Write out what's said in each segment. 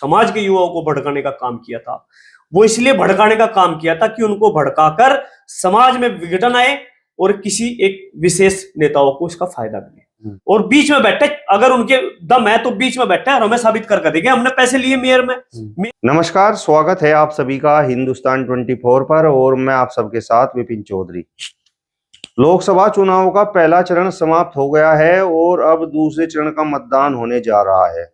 समाज के युवाओं को भड़काने का काम किया था। वो इसलिए भड़काने का काम किया था कि उनको भड़काकर समाज में विघटन आए और किसी एक विशेष नेताओं को इसका फायदा मिले, और बीच में बैठे, अगर उनके दम है तो बीच में बैठे और हमें साबित करके देंगे हमने पैसे लिए मेयर में। नमस्कार, स्वागत है आप सभी का हिंदुस्तान 24 पर, और मैं आप सबके साथ विपिन चौधरी। लोकसभा चुनाव का पहला चरण समाप्त हो गया है और अब दूसरे चरण का मतदान होने जा रहा है।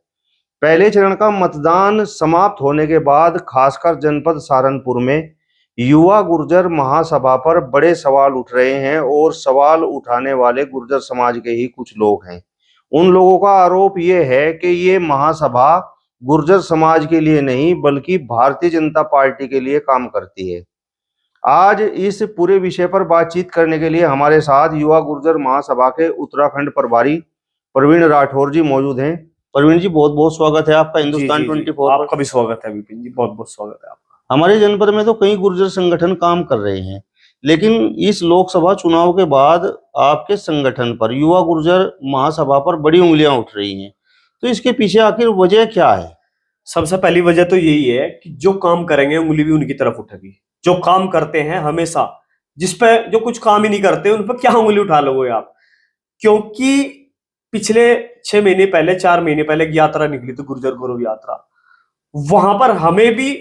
पहले चरण का मतदान समाप्त होने के बाद खासकर जनपद सहारनपुर में युवा गुर्जर महासभा पर बड़े सवाल उठ रहे हैं, और सवाल उठाने वाले गुर्जर समाज के ही कुछ लोग हैं। उन लोगों का आरोप ये है कि ये महासभा गुर्जर समाज के लिए नहीं बल्कि भारतीय जनता पार्टी के लिए काम करती है। आज इस पूरे विषय पर बातचीत करने के लिए हमारे साथ युवा गुर्जर महासभा के उत्तराखंड प्रभारी प्रवीण राठौर जी मौजूद हैं। प्रवीण जी, बहुत बहुत स्वागत है आपका हिंदुस्तान 24। आपका भी स्वागत है विपिन जी, बहुत बहुत स्वागत है आपका। हमारे जनपद में तो कई गुर्जर संगठन काम कर रहे हैं, लेकिन इस लोकसभा चुनाव के बाद आपके संगठन पर, युवा गुर्जर महासभा पर बड़ी उंगलियां उठ रही हैं। तो इसके पीछे आखिर वजह क्या है? सबसे पहली वजह तो यही है कि जो काम करेंगे उंगली भी उनकी तरफ उठेगी। जो काम करते हैं हमेशा, जिस पे जो कुछ काम ही नहीं करते उन पर क्या उंगली उठा लोगे आप? क्योंकि पिछले 6 महीने पहले, 4 महीने पहले एक यात्रा निकली थी, गुर्जर गौरव यात्रा। वहां पर हमें भी,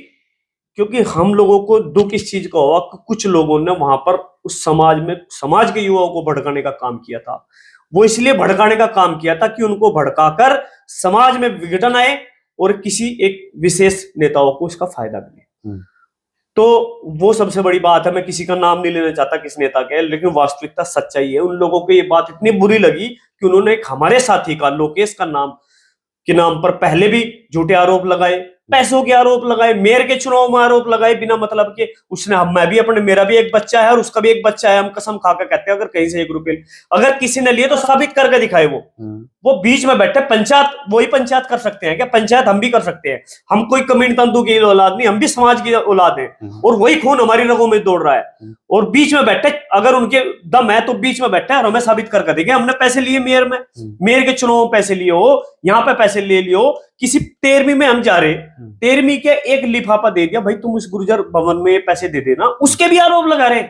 क्योंकि हम लोगों को दुख इस चीज का हुआ कि कुछ लोगों ने वहां पर उस समाज के युवाओं को भड़काने का काम किया था। वो इसलिए भड़काने का काम किया था कि उनको भड़काकर समाज में विघटन आए और किसी एक विशेष नेताओं को इसका फायदा मिले। तो वो सबसे बड़ी बात है। मैं किसी का नाम नहीं लेना चाहता किस नेता के, लेकिन वास्तविकता सच्चाई है। उन लोगों को ये बात इतनी बुरी लगी कि उन्होंने एक हमारे साथी का, लोकेश का नाम के नाम पर पहले भी झूठे आरोप लगाए, पैसों के आरोप लगाए, मेयर के चुनाव में आरोप लगाए बिना मतलब के। उसने, मैं भी अपने, मेरा भी एक बच्चा है और उसका भी एक बच्चा है, हम कसम खाकर कहते हैं अगर कहीं से 1 रुपये अगर किसी ने लिए तो साबित करके दिखाए। वो बीच में बैठे, पंचायत, वही पंचायत कर सकते हैं क्या? पंचायत हम भी कर सकते हैं। हम कोई कमीन तंतु की औलाद नहीं, हम भी समाज की औलाद हैं और वही खून हमारी रगों में दौड़ रहा है। और बीच में बैठे, अगर उनके दम है तो बीच में बैठे और हमें साबित करके देंगे हमने पैसे लिए मेयर में, मेयर के चुनाव में पैसे लिए हो, यहाँ पे पैसे ले लियो। किसी 13वीं में हम जा रहे, 13वीं के एक लिफाफा दे दिया, भाई तुम इस गुर्जर भवन में पैसे दे देना, उसके भी आरोप लगा रहे।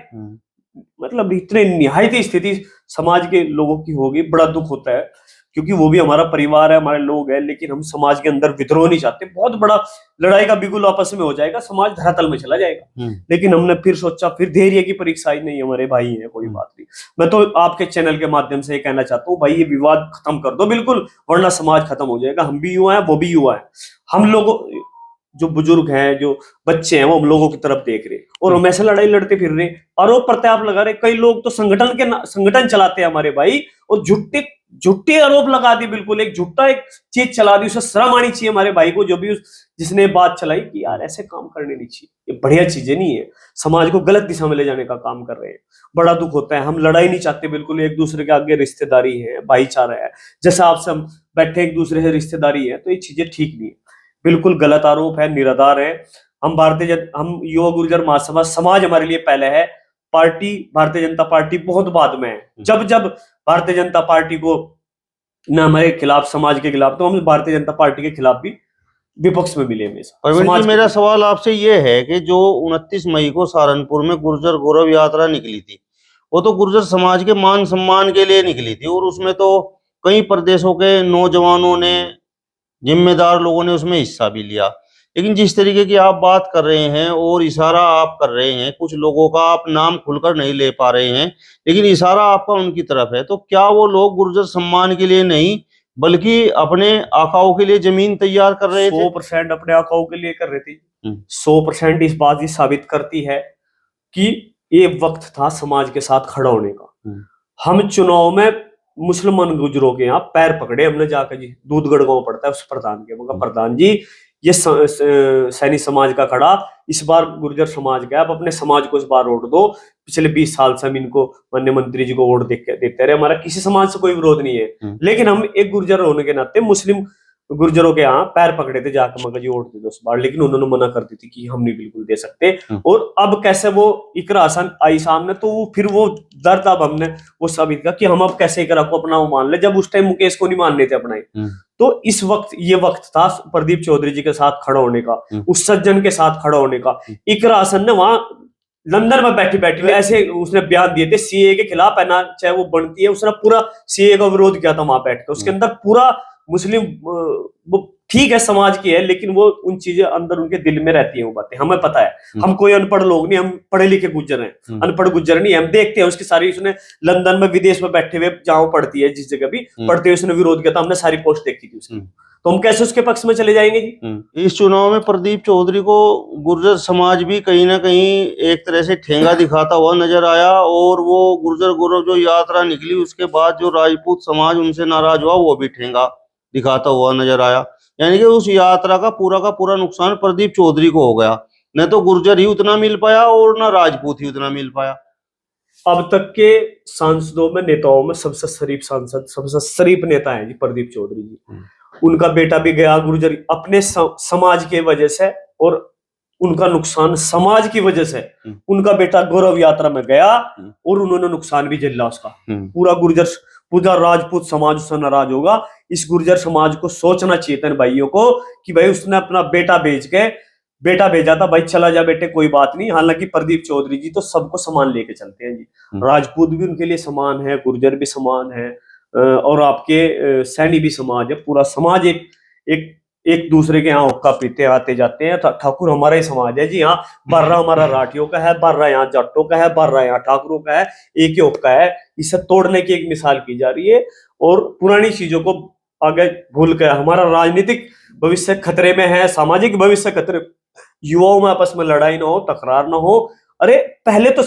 मतलब इतने निहायती स्थिति समाज के लोगों की होगी। बड़ा दुख होता है, क्योंकि वो भी हमारा परिवार है, हमारे लोग हैं, लेकिन हम समाज के अंदर विद्रोह नहीं चाहते। बहुत बड़ा लड़ाई का बिगुल आपस में हो जाएगा, समाज धरातल में चला जाएगा। लेकिन हमने फिर सोचा, फिर धैर्य की परीक्षा ही नहीं, हमारे भाई है, कोई बात नहीं। मैं तो आपके चैनल के माध्यम से कहना चाहता हूँ, भाई ये विवाद खत्म कर दो बिल्कुल, वरना समाज खत्म हो जाएगा। हम भी युवा हैं, वो भी युवा है। हम लोगों, जो बुजुर्ग हैं, जो बच्चे हैं, वो हम लोगों की तरफ देख रहे और हम ऐसे लड़ाई लड़ते फिर रहे, आरोप प्रत्यारोप लगा रहे। कई लोग तो संगठन चलाते हैं हमारे भाई, और झूठे आरोप लगा दी। बिल्कुल एक झूठा एक चीज चला दी, उसे शर्म आनी चाहिए हमारे भाई को, जो भी जिसने बात चलाई कि यार ऐसे काम करने नहीं चाहिए, ये बढ़िया चीजें नहीं है, समाज को गलत दिशा में ले जाने का काम कर रहे हैं। बड़ा दुख होता है। हम लड़ाई नहीं चाहते बिल्कुल, एक दूसरे के आगे रिश्तेदारी है, भाईचारा है। जैसा आपसे हम बैठे एक दूसरे से रिश्तेदारी है, तो ये चीजें ठीक नहीं है, बिल्कुल गलत आरोप है, निराधार है। हम युवा गुर्जर महासभा, समाज हमारे लिए पहले है, पार्टी भारतीय जनता पार्टी बहुत बाद में है। जब भारतीय जनता पार्टी को ना हमारे खिलाफ, समाज के खिलाफ, तो हम भारतीय जनता पार्टी के खिलाफ भी विपक्ष में मिले हमेशा। मेरा सवाल आपसे ये है कि जो 29 मई को सहारनपुर में गुर्जर गौरव यात्रा निकली थी, वो तो गुर्जर समाज के मान सम्मान के लिए निकली थी, और उसमें तो कई प्रदेशों के नौजवानों ने, जिम्मेदार लोगों ने उसमें हिस्सा भी लिया। लेकिन जिस तरीके की आप बात कर रहे हैं और इशारा आप कर रहे हैं, कुछ लोगों का आप नाम खुलकर नहीं ले पा रहे हैं, लेकिन इशारा आपका उनकी तरफ है, तो क्या वो लोग गुर्जर सम्मान के लिए नहीं बल्कि अपने आकाओं के लिए जमीन तैयार कर रहे थे? 100% अपने आकाओं के लिए कर रहे थे। 100% इस बात ये साबित करती है कि ये वक्त था समाज के साथ खड़ा होने का। हम चुनाव में मुसलमान गुजरों के यहाँ पैर पकड़े हमने जाकर, जी दूधगढ़ गांव पड़ता है, उस प्रधान के, मगर प्रधान जी ये सैनी समाज का खड़ा, इस बार गुर्जर समाज का, आप अपने समाज को इस बार वोट दो। पिछले 20 साल से हम इनको, माननीय मंत्री जी को वोट देते रहे, हमारा किसी समाज से कोई विरोध नहीं है, लेकिन हम एक गुर्जर होने के नाते मुस्लिम गुर्जरों के यहाँ पैर पकड़े थे जाकर, मगर जी वोट दे दो इस बार, लेकिन उन्होंने मना कर दी थी कि हम नहीं बिल्कुल दे सकते। और अब कैसे वो इकरा हसन आई सामने, तो वो फिर वो दर्द अब हमने वो साबित किया कि हम अब कैसे इकरा को अपना वो मान ले, जब उस टाइम मुकेश को नहीं मानने थे अपना ही। तो इस वक्त ये वक्त था प्रदीप चौधरी जी के साथ खड़ा होने का, उस सज्जन के साथ खड़ा होने का। इकरा हसन ने वहां लंदन में बैठी बैठी ऐसे उसने बयान दिए थे सीए के खिलाफ, है ना, चाहे वो बनती है, उसने पूरा सीए का विरोध किया था वहां बैठ के। उसके अंदर पूरा मुस्लिम वो ठीक है समाज की है, लेकिन वो उन चीजें अंदर उनके दिल में रहती है, वो बातें हमें पता है। हम कोई अनपढ़ लोग नहीं, हम पढ़े लिखे गुज्जर हैं, अनपढ़ गुज्जर नहीं, हम देखते हैं उसकी सारी, उसने लंदन में विदेश में बैठे हुए जहां पढ़ती है, जिस जगह भी पढ़ते हुए उसने विरोध किया था, हमने सारी पोस्ट देखी थी उसकी। तो हम कैसे उसके पक्ष में चले जाएंगे जी? इस चुनाव में प्रदीप चौधरी को गुर्जर समाज भी कहीं ना कहीं एक तरह से ठेंगा दिखाता हुआ नजर आया, और वो गुर्जर गौरव जो यात्रा निकली उसके बाद जो राजपूत समाज उनसे नाराज हुआ वो भी ठेंगा दिखाता हुआ नजर आया। यानी कि उस यात्रा का पूरा नुकसान प्रदीप चौधरी को हो गया, न तो गुर्जर ही उतना मिल पाया और न राजपूत ही उतना मिल पाया। अब तक के सांसदों में, नेताओं में सबसे शरीफ सांसद, सबसे शरीफ नेता है जी प्रदीप चौधरी जी। उनका बेटा भी गया गुर्जर अपने समाज के वजह से, और उनका नुकसान समाज की वजह से। उनका बेटा गौरव यात्रा में गया और उन्होंने नुकसान भी झेला उसका। पूरा गुर्जर, पूरा राजपूत समाज उससे नाराज होगा। इस गुर्जर समाज को सोचना चाहिए था भाइयों को कि भाई उसने अपना बेटा बेटा भेजा था, भाई चला जा बेटे कोई बात नहीं। हालांकि प्रदीप चौधरी जी तो सबको समान लेके चलते हैं जी, राजपूत भी उनके लिए समान है, गुर्जर भी समान है, और आपके सैनी भी समाज है। पूरा समाज एक दूसरे के यहाँ हुक्का पीते आते जाते हैं। ठाकुर हमारा ही समाज है जी। हाँ, बर्रा हमारा राठियों का है, बर्रा यहाँ जट्टों का है, बर्रा यहाँ ठाकुरों का है, एक ही हुक्का है। इसे तोड़ने की एक मिसाल की जा रही है, और पुरानी चीजों को आगे भूल कर हमारा राजनीतिक भविष्य खतरे में है, सामाजिक भविष्य खतरे, युवाओं में आपस में लड़ाई ना हो, तकरार ना हो। अरे पहले तो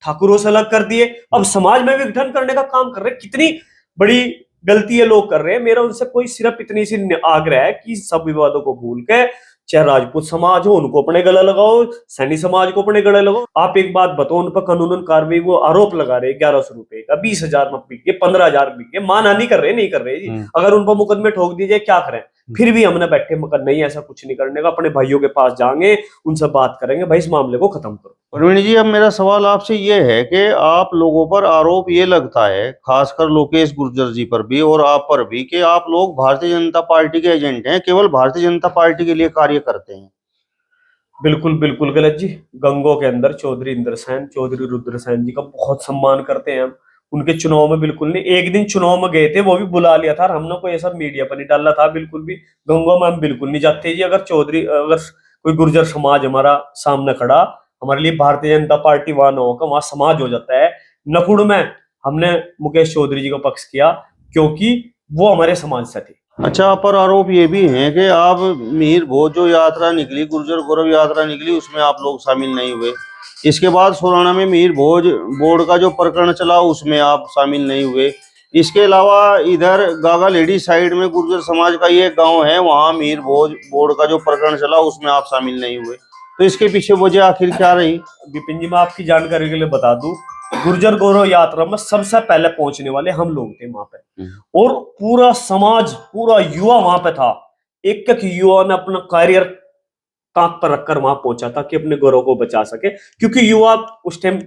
ठाकुरों से अलग कर दिए, अब समाज में विघटन करने का काम कर रहे। कितनी बड़ी गलती ये लोग कर रहे हैं। मेरा उनसे कोई सिर्फ इतनी सी आग्रह है कि सब विवादों को भूल के, चाहे राजपूत समाज हो उनको अपने गले लगाओ, सैनी समाज को अपने गले लगाओ। आप एक बात बताओ, उन पर कानूनन कार्रवाई, वो आरोप लगा रहे 1100 रुपए का, 20,000 में बिके, 15,000 बिके, मानहानि कर रहे, नहीं कर रहे जी। अगर उन पर मुकदमे ठोक दीजिए क्या करें? फिर भी हमने बैठे मगर नहीं, ऐसा कुछ नहीं करने का। अपने भाइयों के पास जाएंगे, उनसे बात करेंगे, भाई इस मामले को खत्म करो। प्रवीण जी, अब मेरा सवाल आपसे ये है कि आप लोगों पर आरोप ये लगता है, खासकर लोकेश गुर्जर जी पर भी और आप पर भी, कि आप लोग भारतीय जनता पार्टी के एजेंट हैं, केवल भारतीय जनता पार्टी के लिए कार्य करते हैं। बिल्कुल बिल्कुल गलत जी। गंगों के अंदर चौधरी इंद्रसेन, चौधरी रुद्रसेन जी का बहुत सम्मान करते हैं हम। उनके चुनाव में बिल्कुल नहीं, एक दिन चुनाव में गए थे, वो भी बुला लिया था, हमने कोई ऐसा मीडिया पर नहीं डाला था बिल्कुल भी। गंगों में हम बिल्कुल नहीं जाते जी। अगर कोई गुर्जर समाज हमारा सामने खड़ा, हमारे लिए भारतीय जनता पार्टी वहां न होकर वहां समाज हो जाता है। नकुड़ में हमने मुकेश चौधरी जी का पक्ष किया क्योंकि वो हमारे समाज से थे। अच्छा, पर आरोप ये भी है कि आप मीर भोज जो यात्रा निकली, गुर्जर गौरव यात्रा निकली, उसमें आप लोग शामिल नहीं हुए। इसके बाद सोराना में मीर भोज बोर्ड का जो प्रकरण चला उसमें आप शामिल नहीं हुए। इसके अलावा इधर गागा लेडी साइड में गुर्जर समाज का ये गांव है, वहां मीर भोज बोर्ड का जो प्रकरण चला उसमें आप शामिल नहीं हुए। तो इसके पीछे वजह आखिर क्या रही? विपिन जी, मैं आपकी जानकारी के लिए बता दूं, गुर्जर गौरव यात्रा में सबसे पहले पहुंचने वाले हम लोग थे वहां पे, और पूरा समाज, पूरा युवा वहां पे था। एक एक युवा ने अपना करियर ताक पर रखकर वहां पहुंचा था कि अपने गौरव को बचा सके। क्योंकि युवा उस टाइम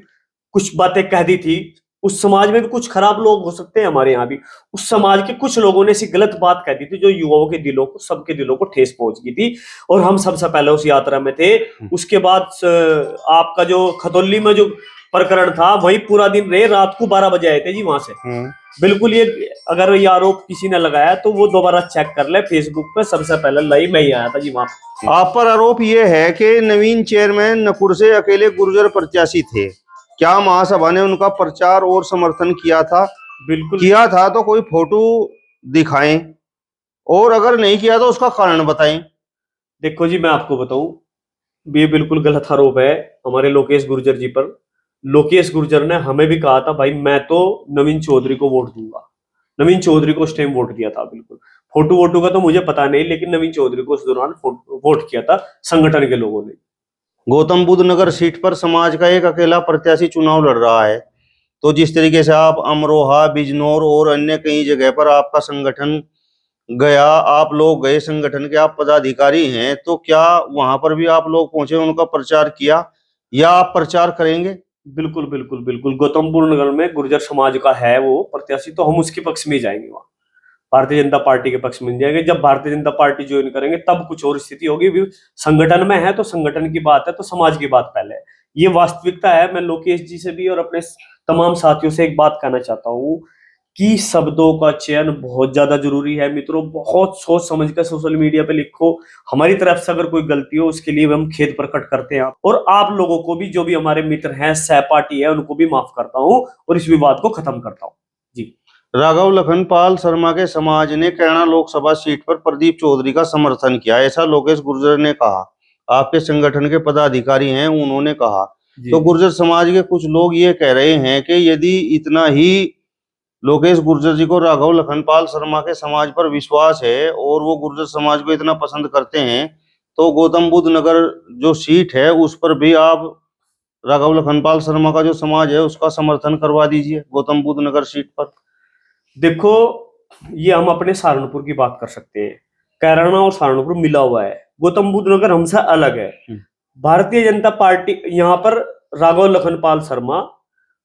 कुछ बातें कह दी थी। उस समाज में भी कुछ खराब लोग हो सकते हैं, हमारे यहाँ भी उस समाज के कुछ लोगों ने ऐसी गलत बात कह दी थी जो युवाओं के दिलों को, सबके दिलों को ठेस पहुंच गई थी, और हम सबसे पहले उस यात्रा में थे। उसके बाद आपका जो खतौली में जो प्रकरण था, वही पूरा दिन रहे, रात को 12 बजे आए थे जी वहां से। बिल्कुल, ये अगर ये आरोप किसी ने लगाया तो वो दोबारा चेक कर ले, फेसबुक पे सबसे पहले लाइव मैं ही आया था जी वहां। आप पर आरोप ये है कि नवीन चेयरमैन नकुड़ से अकेले गुर्जर प्रत्याशी थे, क्या महासभा ने उनका प्रचार और समर्थन किया था? बिल्कुल किया था तो कोई फोटो दिखाएं, और अगर नहीं किया तो उसका कारण बताएं। देखो जी, मैं आपको बताऊं, ये बिल्कुल गलत आरोप है हमारे लोकेश गुर्जर जी पर। लोकेश गुर्जर ने हमें भी कहा था, भाई मैं तो नवीन चौधरी को वोट दूंगा। नवीन चौधरी को उस टाइम वोट दिया था। बिल्कुल, फोटो वोटो का तो मुझे पता नहीं, लेकिन नवीन चौधरी को उस दौरान वोट किया था संगठन के लोगों ने। गौतम बुद्ध नगर सीट पर समाज का एक अकेला प्रत्याशी चुनाव लड़ रहा है, तो जिस तरीके से आप अमरोहा, बिजनौर और अन्य कई जगह पर आपका संगठन गया, आप लोग गए, संगठन के आप पदाधिकारी हैं, तो क्या वहां पर भी आप लोग पहुंचे, उनका प्रचार किया, या आप प्रचार करेंगे? बिल्कुल बिल्कुल बिल्कुल, गौतमपुर नगर में गुर्जर समाज का है वो प्रत्याशी, तो हम उसके पक्ष में जाएंगे वहां। भारतीय जनता पार्टी के पक्ष में जाएंगे। जब भारतीय जनता पार्टी ज्वाइन करेंगे तब कुछ और स्थिति होगी। भी संगठन में है तो संगठन की बात है, तो समाज की बात पहले है। ये वास्तविकता है। मैं लोकेश जी से भी और अपने तमाम साथियों से एक बात कहना चाहता हूँ कि शब्दों का चयन बहुत ज्यादा जरूरी है मित्रों। बहुत सोच समझ कर सोशल मीडिया पे लिखो। हमारी तरफ से अगर कोई गलती हो उसके लिए हम खेद प्रकट करते हैं, और आप लोगों को भी, जो भी हमारे मित्र हैं, सहपाठी है, उनको भी माफ करता हूं और इस विवाद को खत्म करता हूं जी। राघव लखनपाल शर्मा के समाज ने कैराना लोकसभा सीट पर प्रदीप चौधरी का समर्थन किया, ऐसा लोकेश गुर्जर ने कहा। आपके संगठन के पदाधिकारी हैं, उन्होंने कहा। तो गुर्जर समाज के कुछ लोग ये कह रहे हैं कि यदि इतना ही लोकेश गुर्जर जी को राघव लखनपाल शर्मा के समाज पर विश्वास है और वो गुर्जर समाज को इतना पसंद करते हैं, तो गौतम बुद्ध नगर जो सीट है उस पर भी आप राघव लखनपाल शर्मा का जो समाज है उसका समर्थन करवा दीजिए, गौतम बुद्ध नगर सीट पर। देखो, ये हम अपने सहारनपुर की बात कर सकते हैं। कैराना और सहारनपुर मिला हुआ है, गौतम बुद्ध नगर हमसे अलग है। भारतीय जनता पार्टी, यहाँ पर राघव लखनपाल शर्मा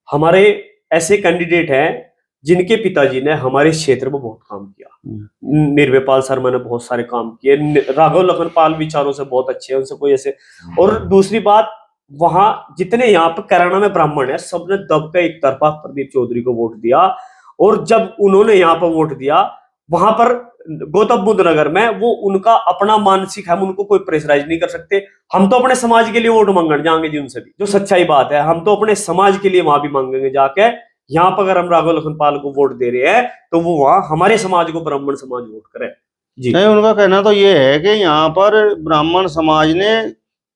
हमारे ऐसे कैंडिडेट हैं जिनके पिताजी ने हमारे क्षेत्र में बहुत काम किया। निर्भयपाल शर्मा ने बहुत सारे काम किए। राघव लखनपाल विचारों से बहुत अच्छे हैं, उनसे कोई ऐसे। और दूसरी बात, वहां जितने यहाँ पर कैराना में ब्राह्मण है, सबने दब के एक तरफा प्रदीप चौधरी को वोट दिया। और जब उन्होंने यहाँ पर वोट दिया, वहां पर गौतम बुद्ध नगर में, वो उनका अपना मानसिक, हम उनको कोई प्रेशराइज नहीं कर सकते। हम तो अपने समाज के लिए वोट मांगने जाएंगे जी उनसे भी, जो सच्चाई बात है। हम तो अपने समाज के लिए वहां भी मांगेंगे जाके। यहाँ पर अगर हम राघव लखनपाल को वोट दे रहे हैं तो वो वहां हमारे समाज को, ब्राह्मण समाज वोट करे जी। नहीं, उनका कहना तो ये है कि यहाँ पर ब्राह्मण समाज ने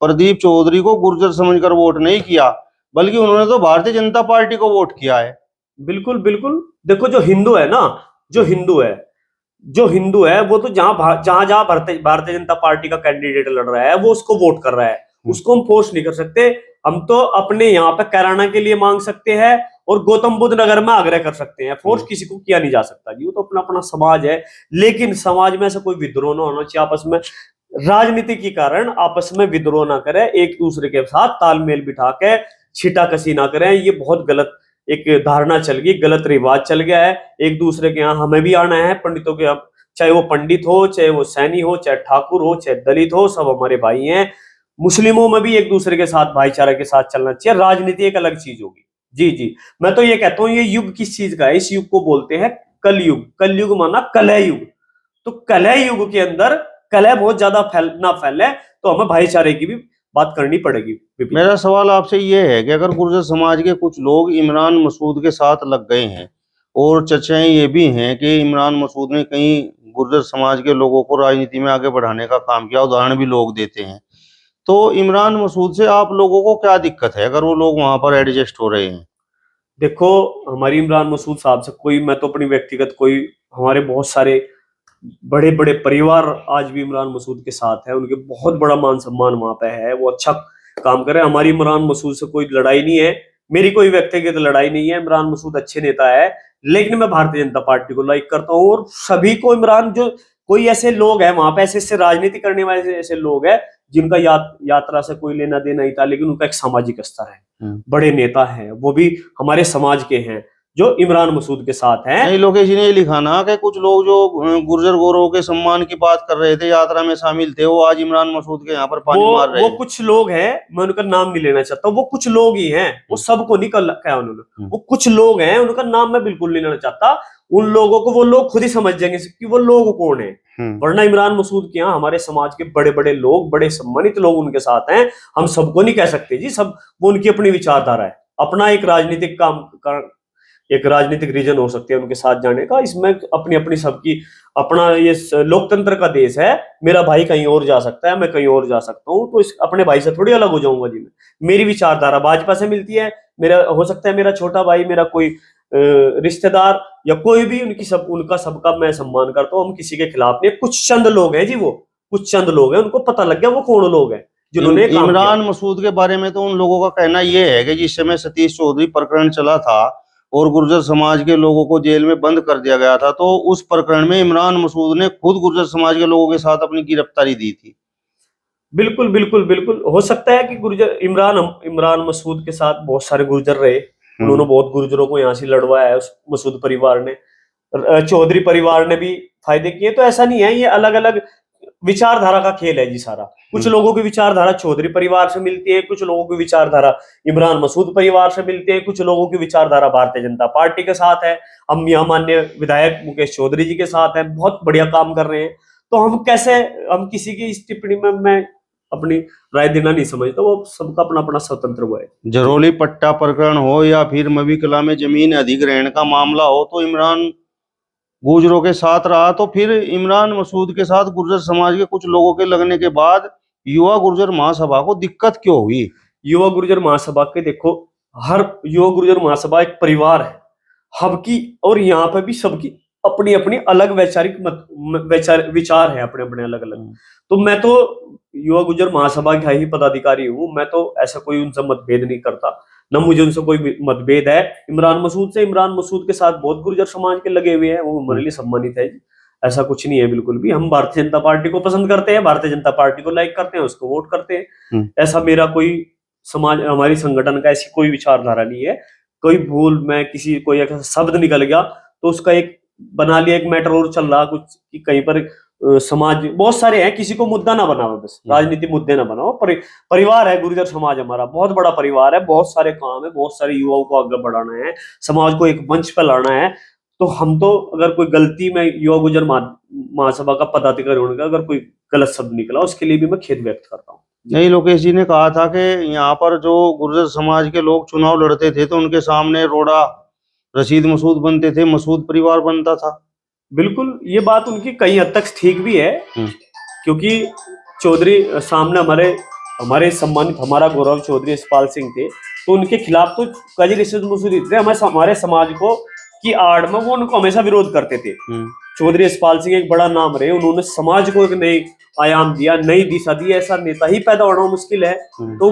प्रदीप चौधरी को गुर्जर समझकर वोट नहीं किया, बल्कि उन्होंने तो भारतीय जनता पार्टी को वोट किया है। बिल्कुल बिल्कुल। देखो, जो हिंदू है ना, जो हिंदू है वो तो जहां जहां भारतीय जनता पार्टी का कैंडिडेट लड़ रहा है वो उसको वोट कर रहा है, उसको हम फोर्स नहीं कर सकते। हम तो अपने यहाँ पे कैराना के लिए मांग सकते हैं और गौतम बुद्ध नगर में आग्रह कर सकते हैं। फोर्स किसी को किया नहीं जा सकता जी, वो तो अपना अपना समाज है। लेकिन समाज में ऐसा कोई विद्रोह ना होना चाहिए आपस में। राजनीति के कारण आपस में विद्रोह ना करें, एक दूसरे के साथ तालमेल बिठा के छीटाकशी ना करें। ये बहुत गलत एक धारणा चल गई, गलत रिवाज चल गया है। एक दूसरे के यहाँ हमें भी आना है, पंडितों के, चाहे वो पंडित हो, चाहे वो सैनी हो, चाहे ठाकुर हो, चाहे दलित हो, सब हमारे भाई हैं। मुस्लिमों में भी एक दूसरे के साथ भाईचारे के साथ चलना चाहिए। राजनीति एक अलग चीज होगी जी जी। मैं तो ये कहता हूँ, ये युग किस चीज का है? इस युग को बोलते हैं कलयुग। कलयुग माना कलह युग। तो कलह युग के अंदर कलह बहुत ज्यादा फैले तो हमें भाईचारे की भी बात करनी पड़ेगी। मेरा सवाल आपसे ये है कि अगर गुर्जर समाज के कुछ लोग इमरान मसूद के साथ लग गए हैं, और चर्चाएं ये भी हैं कि इमरान मसूद ने कई गुर्जर समाज के लोगों को राजनीति में आगे बढ़ाने का काम किया, उदाहरण भी लोग देते हैं, तो इमरान मसूद से आप लोगों को क्या दिक्कत है अगर वो लोग वहां पर एडजस्ट हो रहे हैं? देखो, हमारी इमरान मसूद साहब से कोई, मैं तो अपनी व्यक्तिगत कोई, हमारे बहुत सारे बड़े बड़े परिवार आज भी इमरान मसूद के साथ है, उनके बहुत बड़ा मान सम्मान वहां पे है, वो अच्छा काम करे। हमारी इमरान मसूद से कोई लड़ाई नहीं है, मेरी कोई व्यक्तिगत लड़ाई नहीं है। इमरान मसूद अच्छे नेता है, लेकिन मैं भारतीय जनता पार्टी को लाइक करता हूँ। और सभी को इमरान, जो कोई ऐसे लोग हैं वहां पे, ऐसे राजनीति करने वाले ऐसे लोग हैं जिनका यात्रा से कोई लेना देना ही था, लेकिन उनका एक सामाजिक स्तर है, बड़े नेता हैं, वो भी हमारे समाज के हैं, जो इमरान मसूद के साथ हैं। नहीं, लोकेश जी ने लिखा ना कि कुछ लोग जो गुर्जर गौरव के सम्मान की बात कर रहे थे, यात्रा में शामिल थे, वो आज इमरान मसूद के यहाँ पर पानी मार रहे हैं। वो कुछ लोग हैं, मैं उनका नाम नहीं लेना चाहता, वो कुछ लोग ही हैं, वो सबको नहीं कहा उन्होंने, वो कुछ लोग हैं, उनका नाम मैं बिल्कुल नहीं लेना चाहता। उन लोगों को वो लोग खुद ही समझ जाएंगे कि वो लोग कौन है। वरना इमरान मसूद के यहाँ हमारे समाज के बड़े बड़े लोग, बड़े सम्मानित लोग उनके साथ हैं। हम सबको नहीं कह सकते जी, सब, वो उनकी अपनी विचारधारा है, अपना एक राजनीतिक एक राजनीतिक रीजन हो सकते हैं उनके साथ जाने का। इसमें अपनी अपनी सबकी, अपना ये लोकतंत्र का देश है। मेरा भाई कहीं और जा सकता है, मैं कहीं और जा सकता हूँ, तो इस अपने भाई से थोड़ी अलग हो जाऊंगा जी। मेरी विचारधारा भाजपा से मिलती है, मेरा हो सकता है मेरा छोटा भाई, मेरा कोई रिश्तेदार या कोई भी, उनका सबका मैं सम्मान करता हूँ। हम किसी के खिलाफ नहीं। कुछ चंद लोग हैं जी, वो कुछ चंद लोग हैं, उनको पता लग गया वो कौन लोग हैं जिन्होंने इमरान मसूद के बारे में। तो उन लोगों का कहना यह है कि जिस समय सतीश चौधरी प्रकरण चला था और गुर्जर समाज के लोगों को जेल में बंद कर दिया गया था, तो उस प्रकरण में इमरान मसूद ने खुद गुर्जर समाज के लोगों के साथ अपनी गिरफ्तारी दी थी। बिल्कुल बिल्कुल बिल्कुल, हो सकता है कि गुर्जर इमरान मसूद के साथ बहुत सारे गुर्जर रहे, उन्होंने बहुत गुर्जरों को यहाँ से लड़वाया है उस मसूद परिवार ने। चौधरी परिवार ने भी फायदे किए। तो ऐसा नहीं है, ये अलग अलग विचारधारा का खेल है जी सारा। कुछ लोगों की विचारधारा चौधरी परिवार से मिलती है, कुछ लोगों की विचारधारा इमरान मसूद परिवार से मिलती है, कुछ लोगों की विचारधारा भारतीय जनता पार्टी के साथ है। हम यहाँ माननीय विधायक मुकेश चौधरी जी के साथ हैं, बहुत बढ़िया काम कर रहे हैं। तो हम कैसे, हम किसी की इस टिप्पणी में मैं अपनी राय देना नहीं समझता, वो सबका अपना अपना स्वतंत्र वो है। जरोली पट्टा प्रकरण हो या फिर मवी कला में जमीन अधिग्रहण का मामला हो, तो इमरान गुर्जरों के साथ रहा, तो फिर इमरान मसूद के साथ गुर्जर समाज के कुछ लोगों के लगने के बाद युवा गुर्जर महासभा को दिक्कत क्यों हुई? युवा गुर्जर महासभा के देखो, हर युवा गुर्जर महासभा एक परिवार है सबकी, और यहाँ पे भी सबकी अपनी अपनी अलग वैचारिक विचार है, अपने अपने अलग अलग। तो मैं तो युवा गुर्जर महासभा का ही पदाधिकारी हूँ, मैं तो ऐसा कोई उनसे मतभेद नहीं करता, न मुझे उनसे कोई मतभेद है। इमरान मसूद के साथ बहुत गुर्जर समाज के लगे हुए हैं, वो हमारे लिए सम्मानित है जी, ऐसा कुछ नहीं है बिल्कुल भी। हम भारतीय जनता पार्टी को पसंद करते हैं, भारतीय जनता पार्टी को लाइक करते हैं, उसको वोट करते हैं। ऐसा मेरा कोई समाज, हमारी संगठन का ऐसी कोई विचारधारा नहीं है। कोई भूल में किसी कोई ऐसा शब्द निकल गया तो उसका एक बना लिया, एक मैटर और चल रहा कुछ कि कहीं पर समाज बहुत सारे हैं, किसी को मुद्दा ना बनाओ, बस राजनीति मुद्दे ना बनाओ। परिवार है गुर्जर समाज, हमारा बहुत बड़ा परिवार है, बहुत सारे काम है, बहुत सारे युवाओं को आगे बढ़ाना है, समाज को एक मंच पर लाना है। तो हम तो अगर कोई गलती में युवा गुर्जर महासभा का पदाधिकारी होने का अगर कोई गलत शब्द निकला, उसके लिए भी मैं खेद व्यक्त करता हूँ। नहीं, लोकेश जी ने कहा था कि यहाँ पर जो गुर्जर समाज के लोग चुनाव लड़ते थे तो उनके सामने रोड़ा रशीद मसूद बनते थे, मसूद परिवार बनता था। बिल्कुल, ये बात उनकी कई हद तक ठीक भी है, क्योंकि चौधरी सामने हमारे सम्मानित, हमारा गौरव चौधरी यशपाल सिंह थे, तो उनके खिलाफ तो कई रशीद मसूद थे, हमारे समाज को की आड़ में वो उनको हमेशा विरोध करते थे। चौधरी यशपाल सिंह एक बड़ा नाम रहे, उन्होंने समाज को एक नई आयाम दिया, नई दिशा दी, ऐसा नेता ही पैदा होना मुश्किल है। तो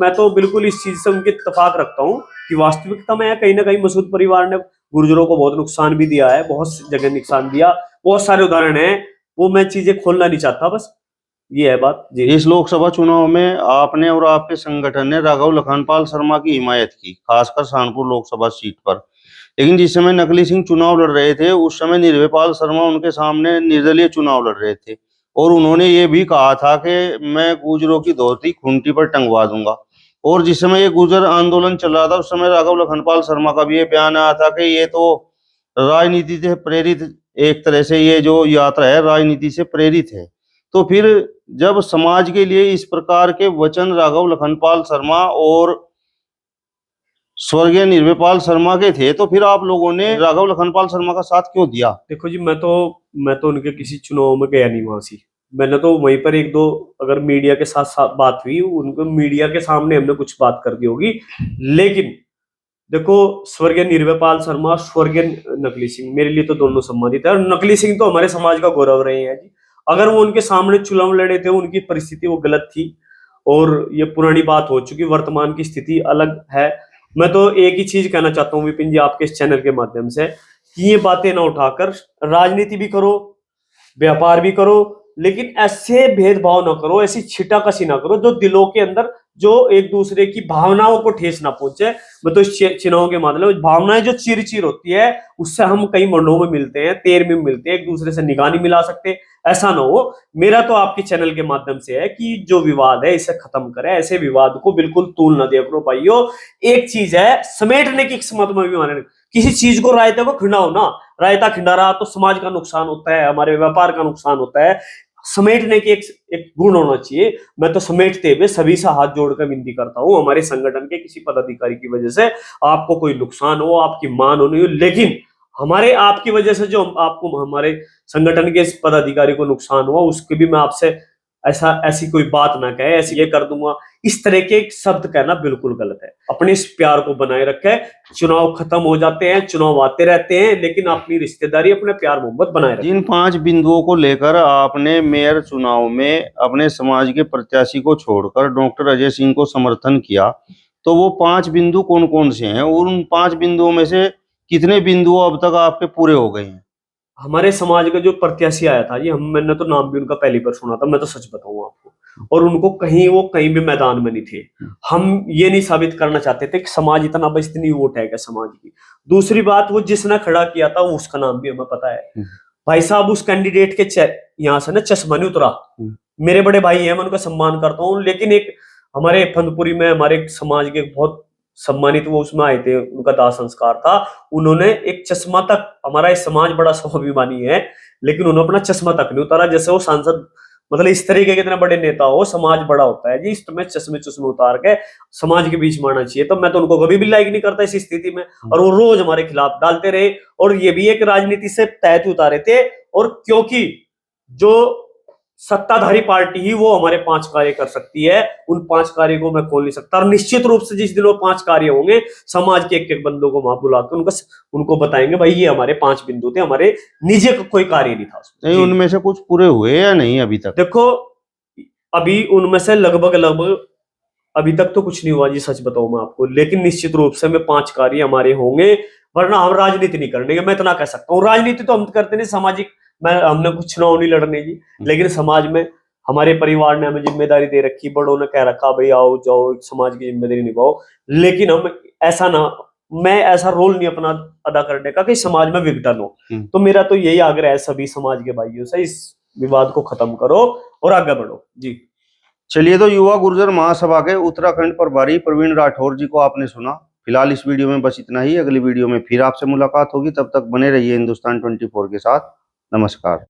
मैं तो बिल्कुल इस चीज से उनके इत्तेफाक रखता हूँ कि वास्तविकता में कहीं ना कहीं मसूद परिवार ने गुर्जरों को बहुत नुकसान भी दिया है, बहुत जगह नुकसान दिया, बहुत सारे उदाहरण हैं, वो मैं चीजें खोलना नहीं चाहता, बस ये है बात जी। इस लोकसभा चुनाव में आपने और आपके संगठन ने राघव लखनपाल शर्मा की हिमायत की, खासकर शानपुर लोकसभा सीट पर। लेकिन जिस समय नकली सिंह चुनाव लड़ रहे थे, उस समय निर्भयपाल शर्मा उनके सामने निर्दलीय चुनाव लड़ रहे थे, और उन्होंने ये भी कहा था कि मैं गुर्जरों की धोती खूंटी पर टंगवा दूंगा। और जिस समय ये गुर्जर आंदोलन चल रहा था, उस समय राघव लखनपाल शर्मा का भी ये बयान आया था कि ये तो राजनीति से प्रेरित, एक तरह से ये जो यात्रा है राजनीति से प्रेरित है। तो फिर जब समाज के लिए इस प्रकार के वचन राघव लखनपाल शर्मा और स्वर्गीय निर्भयपाल शर्मा के थे, तो फिर आप लोगों ने राघव लखनपाल शर्मा का साथ क्यों दिया? देखो जी, मैं तो उनके किसी चुनाव में गया नहीं वहां से, मैंने तो वहीं पर एक दो अगर मीडिया के साथ बात हुई, उनको मीडिया के सामने हमने कुछ बात कर दी होगी। लेकिन देखो, स्वर्गीय निर्भयपाल शर्मा, स्वर्गीय नकली सिंह, मेरे लिए तो दोनों सम्मानित है, और नकली सिंह तो हमारे समाज का गौरव रहे हैं जी। अगर वो उनके सामने चुनाव लड़े थे, उनकी परिस्थिति वो गलत थी, और ये पुरानी बात हो चुकी, वर्तमान की स्थिति अलग है। मैं तो एक ही चीज कहना चाहता हूँ विपिन जी, आपके इस चैनल के माध्यम से, कि ये बातें ना उठाकर राजनीति भी करो, व्यापार भी करो, लेकिन ऐसे भेदभाव ना करो, ऐसी छिटाकशी ना करो जो दिलों के अंदर, जो एक दूसरे की भावनाओं को ठेस ना पहुंचे। मैं तो इस चुनाव के माध्यम, भावनाएं जो चिर होती है, उससे हम कई मंडों में मिलते हैं, तेर में मिलते हैं, एक दूसरे से निगाह नहीं मिला सकते, ऐसा ना हो। मेरा तो आपके चैनल के माध्यम से है कि जो विवाद है इसे खत्म करें, ऐसे विवाद को बिल्कुल तूल ना दिया करो भाइयों। एक चीज है, समेटने की किस्मत में भी माने, किसी चीज को रायता को खिंडाओ ना, रायता खिंडा रहा तो समाज का नुकसान होता है, हमारे व्यापार का नुकसान होता है। समेटने की एक गुण होना चाहिए। मैं तो समेटते हुए सभी से हाथ जोड़कर विनती करता हूं, हमारे संगठन के किसी पदाधिकारी की वजह से आपको कोई नुकसान हो, आपकी मान होनी हो, लेकिन हमारे आपकी वजह से जो आपको, हमारे संगठन के इस पदाधिकारी को नुकसान हुआ, उसके भी मैं आपसे ऐसी कोई बात ना कहे, ऐसी ये कर दूंगा, इस तरह के शब्द कहना बिल्कुल गलत है। अपने इस प्यार को बनाए रखे। चुनाव खत्म हो जाते हैं, चुनाव आते रहते हैं, लेकिन अपनी रिश्तेदारी, अपने प्यार मोहब्बत बनाए रखें। जिन 5 बिंदुओं को लेकर आपने मेयर चुनाव में अपने समाज के प्रत्याशी को छोड़कर डॉक्टर अजय सिंह को समर्थन किया, तो वो 5 बिंदु कौन कौन से हैं, और उन 5 बिंदुओं में से कितने बिंदु अब तक आपके पूरे हो गए हैं? हमारे समाज का जो प्रत्याशी आया था जी, मैंने तो नाम भी उनका पहली बार सुना था, मैं तो सच बताऊं आपको, और उनको वो कहीं भी मैदान में नहीं थे। हम ये नहीं साबित करना चाहते थे कि समाज इतना, बस इतनी वोट है क्या समाज की। दूसरी बात, वो जिसने खड़ा किया था उसका नाम भी हमें पता है। भाई साहब, उस कैंडिडेट के यहाँ से ना चश्मा नहीं उतरा। मेरे बड़े भाई हैं, मैं उनका सम्मान करता हूँ, लेकिन एक हमारे फंदपुरी में हमारे समाज के बहुत सम्मानित वो उसमें आए थे, उनका दाह संस्कार था। उन्होंने एक चश्मा तक, हमारा इस समाज बड़ा स्वाभिमानी है, लेकिन उन्होंने अपना चश्मा तक नहीं उतारा। जैसे वो सांसद, मतलब इस तरीके के इतने बड़े नेता हो, समाज बड़ा होता है जी, इस तुम्हें चश्मे उतार के समाज के बीच में आना चाहिए। तो मैं तो उनको कभी भी लाइक नहीं करता इस स्थिति में, और वो रोज हमारे खिलाफ डालते रहे। और ये भी एक राजनीति से तहत उतारे थे, और क्योंकि जो सत्ताधारी पार्टी ही वो हमारे 5 कार्य कर सकती है, उन 5 कार्य को मैं खोल नहीं सकता। और निश्चित रूप से जिस दिन वो 5 कार्य होंगे, समाज के एक बंदों को वहां बुला के उनको बताएंगे भाई ये हमारे 5 बिंदु थे, हमारे निजी का कोई कार्य नहीं था उसमें। नहीं, उनमें से कुछ पूरे हुए या नहीं अभी तक? देखो, अभी उनमें से लगभग अभी तक तो कुछ नहीं हुआ जी, सच बताऊं मैं आपको। लेकिन निश्चित रूप से में 5 कार्य हमारे होंगे, वरना हम राजनीति नहीं करने। मैं इतना कह सकता हूँ, राजनीति तो हम करते नहीं, सामाजिक हमने कुछ चुनाव नहीं लड़ने जी, लेकिन समाज में हमारे परिवार ने हमें जिम्मेदारी दे रखी, बड़ों ने कह रखा भाई आओ जाओ समाज की जिम्मेदारी निभाओ। लेकिन हम मैं ऐसा रोल नहीं अपना अदा करने का कि समाज में विघटन हो। तो मेरा तो यही आग्रह है सभी समाज के भाइयों से, इस विवाद को खत्म करो और आगे बढ़ो जी। चलिए, तो युवा गुर्जर महासभा के उत्तराखंड प्रभारी प्रवीण राठौर जी को आपने सुना। फिलहाल इस वीडियो में बस इतना ही। अगली वीडियो में फिर आपसे मुलाकात होगी, तब तक बने रहिए हिंदुस्तान 24 के साथ। नमस्कार।